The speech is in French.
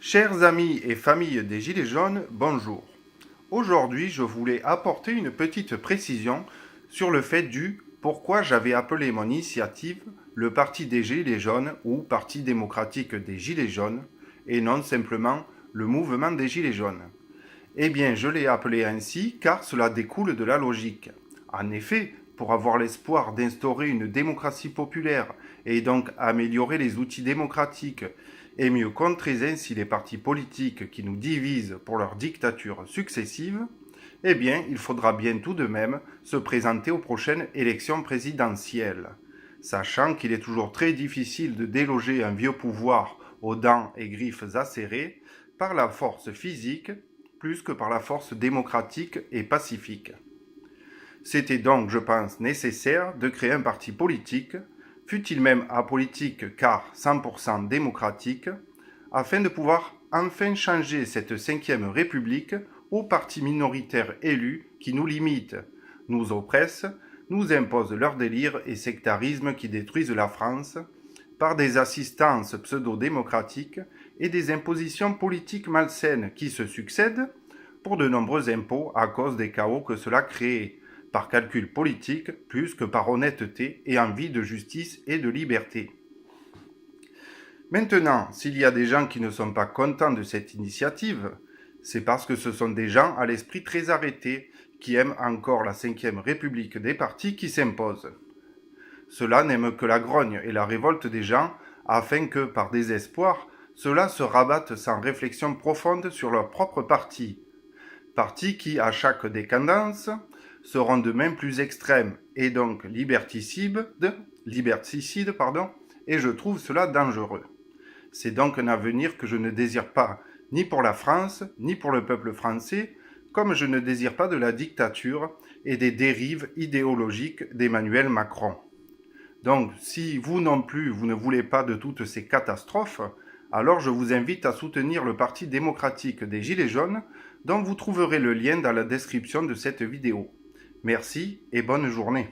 Chers amis et familles des Gilets jaunes, bonjour. Aujourd'hui, je voulais apporter une petite précision sur le fait du pourquoi j'avais appelé mon initiative le Parti des Gilets jaunes ou Parti démocratique des Gilets jaunes et non simplement le mouvement des Gilets jaunes. Eh bien, je l'ai appelé ainsi car cela découle de la logique. En effet, pour avoir l'espoir d'instaurer une démocratie populaire et donc améliorer les outils démocratiques et mieux contrer ainsi les partis politiques qui nous divisent pour leurs dictatures successives, eh bien, il faudra bien tout de même se présenter aux prochaines élections présidentielles. Sachant qu'il est toujours très difficile de déloger un vieux pouvoir aux dents et griffes acérées par la force physique plus que par la force démocratique et pacifique. C'était donc, je pense, nécessaire de créer un parti politique, fût-il même apolitique car 100% démocratique, afin de pouvoir enfin changer cette 5e République aux partis minoritaires élus qui nous limitent, nous oppressent, nous imposent leurs délires et sectarismes qui détruisent la France, par des assistances pseudo-démocratiques et des impositions politiques malsaines qui se succèdent pour de nombreux impôts à cause des chaos que cela crée, par calcul politique plus que par honnêteté et envie de justice et de liberté. Maintenant, s'il y a des gens qui ne sont pas contents de cette initiative, c'est parce que ce sont des gens à l'esprit très arrêté qui aiment encore la 5e République des partis qui s'impose. Cela n'aime que la grogne et la révolte des gens afin que, par désespoir, ceux-là se rabattent sans réflexion profonde sur leur propre parti. Partis qui, à chaque décadence, seront de même plus extrêmes et donc liberticides, et je trouve cela dangereux. C'est donc un avenir que je ne désire pas, ni pour la France, ni pour le peuple français, comme je ne désire pas de la dictature et des dérives idéologiques d'Emmanuel Macron. Donc, si vous non plus, vous ne voulez pas de toutes ces catastrophes, alors je vous invite à soutenir le Parti démocratique des Gilets jaunes, dont vous trouverez le lien dans la description de cette vidéo. Merci et bonne journée.